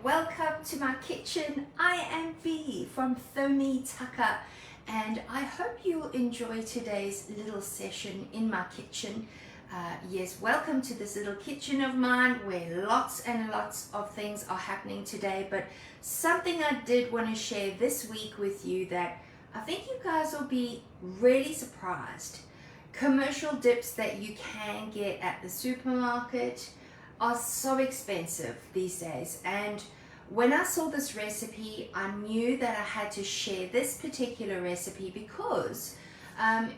Welcome to my kitchen. I am V from Thermomix, and I hope you'll enjoy today's little session in my kitchen. Yes, welcome to this little kitchen of mine where lots and lots of things are happening today, but something I did want to share this week with you that I think you guys will be really surprised. Commercial dips that you can get at the supermarket are so expensive these days, and when I saw this recipe I knew that I had to share this particular recipe because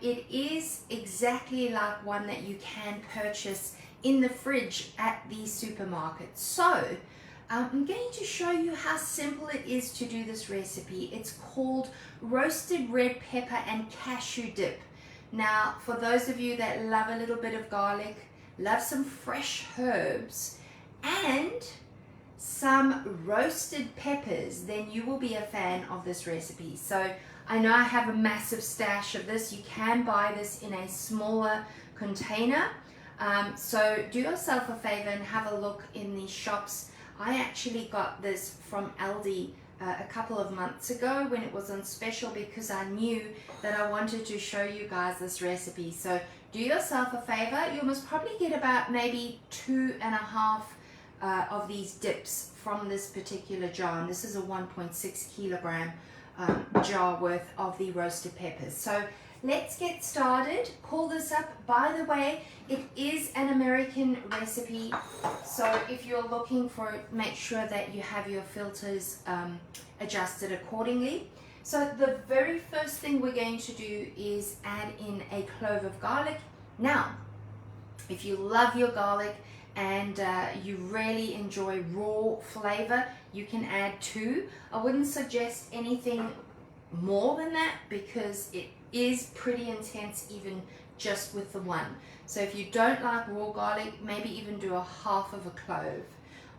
it is exactly like one that you can purchase in the fridge at the supermarket. So I'm going to show you how simple it is to do this recipe. It's called roasted red pepper and cashew dip. Now, for those of you that love a little bit of garlic, love some fresh herbs and some roasted peppers, then you will be a fan of this recipe. So I know I have a massive stash of this. You can buy this in a smaller container. So do yourself a favor and have a look in the shops. I actually got this from Aldi a couple of months ago when it was on special because I knew that I wanted to show you guys this recipe. So do yourself a favor. You must probably get about maybe 2.5 of these dips from this particular jar, and this is a 1.6 kilogram jar worth of the roasted peppers. So let's get started. Call this up. By the way, it is an American recipe, so if you're looking for it, make sure that you have your filters adjusted accordingly. So the very first thing we're going to do is add in a clove of garlic. Now, if you love your garlic and you really enjoy raw flavor, you can add 2. I wouldn't suggest anything more than that because it is pretty intense even just with the 1. So if you don't like raw garlic, maybe even do a half of a clove.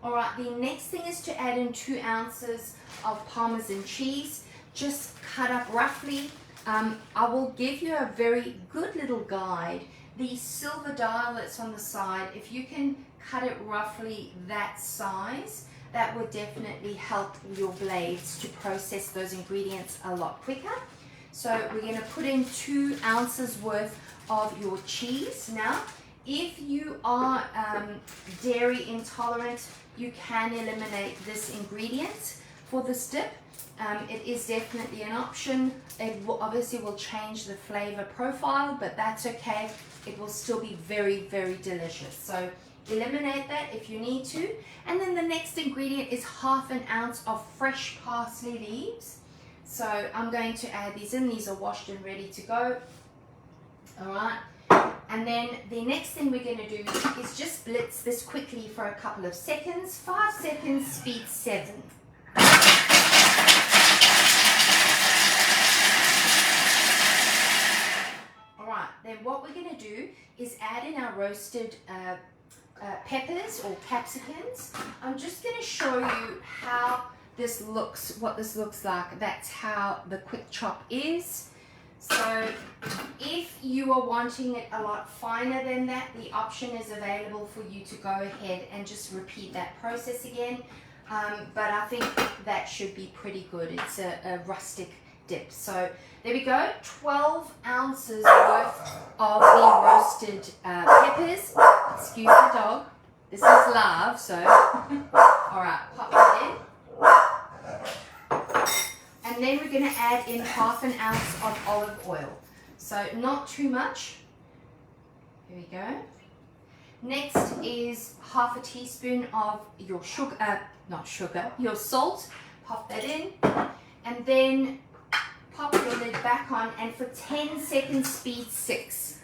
Alright, the next thing is to add in 2 ounces of Parmesan cheese, just cut up roughly. I will give you a very good little guide. The silver dial that's on the side, if you can cut it roughly that size, that would definitely help your blades to process those ingredients a lot quicker. So we're going to put in 2 ounces worth of your cheese. Now, if you are dairy intolerant, you can eliminate this ingredient for this dip. It is definitely an option. It obviously will change the flavor profile, but that's okay. It will still be very, very delicious. So eliminate that if you need to. And then the next ingredient is 1/2 ounce of fresh parsley leaves. So I'm going to add these in. These are washed and ready to go. All right. And then the next thing we're going to do is just blitz this quickly for a couple of seconds. 5 seconds, speed 7. Alright, then what we're going to do is add in our roasted peppers or capsicums. I'm just going to show you how this looks, what this looks like. That's how the quick chop is. So if you are wanting it a lot finer than that, the option is available for you to go ahead and just repeat that process again. But I think that should be pretty good. It's a rustic dip. So there we go, 12 ounces worth of the roasted peppers. Excuse the dog. This is live, so alright, pop that in. And then we're going to add in 1/2 ounce of olive oil. So not too much. Here we go. Next is 1/2 teaspoon of your sugar, your salt. Pop that in. And then pop your lid back on, and for 10 seconds, speed 6.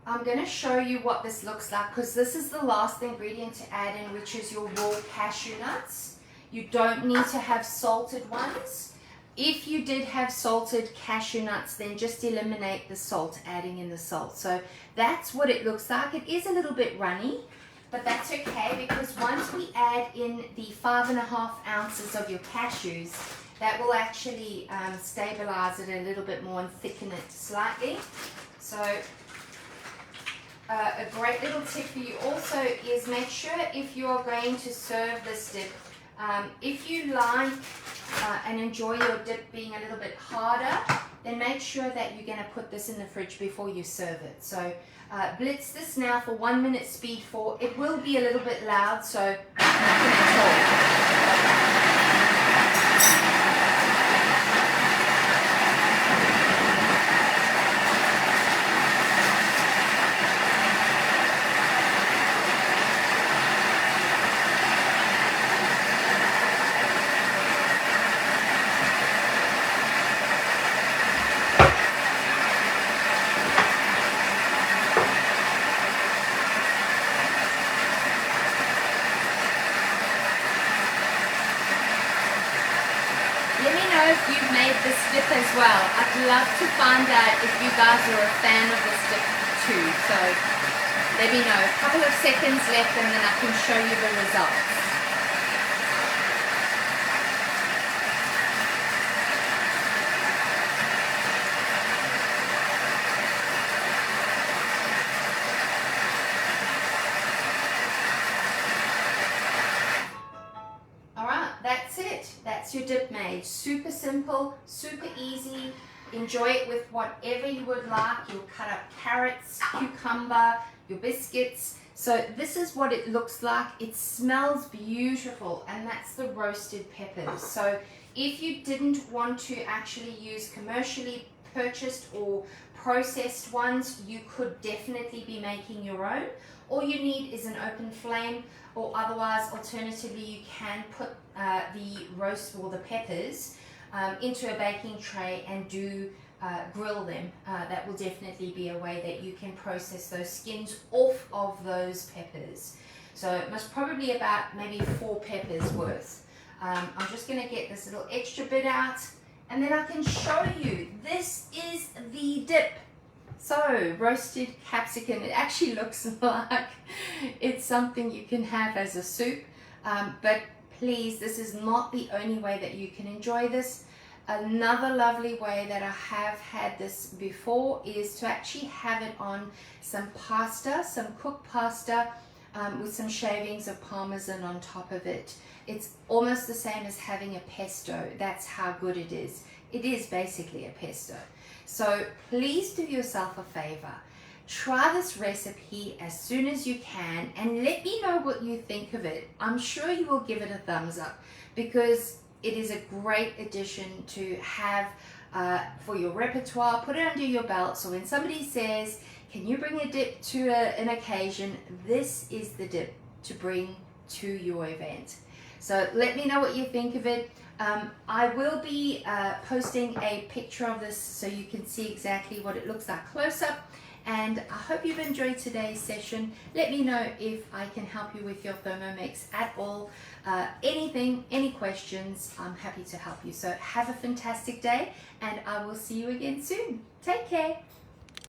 I'm going to show you what this looks like because this is the last ingredient to add in, which is your raw cashew nuts. You don't need to have salted ones. If you did have salted cashew nuts, then just eliminate the salt, adding in the salt. So that's what it looks like. It is a little bit runny, but that's okay because once we add in the 5.5 ounces of your cashews, that will actually stabilize it a little bit more and thicken it slightly. So a great little tip for you also is make sure if you are going to serve this dip, if you like and enjoy your dip being a little bit harder, then make sure that you're going to put this in the fridge before you serve it. So blitz this now for 1 minute speed 4. It will be a little bit loud, so nothing at all. Let me know if you've made this dip as well. I'd love to find out if you guys are a fan of this dip too. So let me know. A couple of seconds left and then I can show you the results. That's it. That's your dip made. Super simple, super easy. Enjoy it with whatever you would like. You'll cut up carrots, cucumber, your biscuits. So this is what it looks like. It smells beautiful, and that's the roasted peppers. So if you didn't want to actually use commercially purchased or processed ones, you could definitely be making your own. All you need is an open flame, or otherwise alternatively you can put the roast or the peppers into a baking tray and grill them. That will definitely be a way that you can process those skins off of those peppers. So it must probably about maybe 4 peppers worth. I'm just going to get this little extra bit out and then I can show you. This is the dip. So, roasted capsicum. It actually looks like it's something you can have as a soup, but please, this is not the only way that you can enjoy this. Another lovely way that I have had this before is to actually have it on some pasta, some cooked pasta with some shavings of parmesan on top of it. It's almost the same as having a pesto. That's how good it is. It is basically a pesto. So please do yourself a favor. Try this recipe as soon as you can and let me know what you think of it. I'm sure you will give it a thumbs up because it is a great addition to have for your repertoire. Put it under your belt so when somebody says, can you bring a dip to an occasion, this is the dip to bring to your event. So let me know what you think of it. I will be posting a picture of this so you can see exactly what it looks like close up, and I hope you've enjoyed today's session. Let me know if I can help you with your Thermomix at all. Anything, any questions, I'm happy to help you. So have a fantastic day and I will see you again soon. Take care.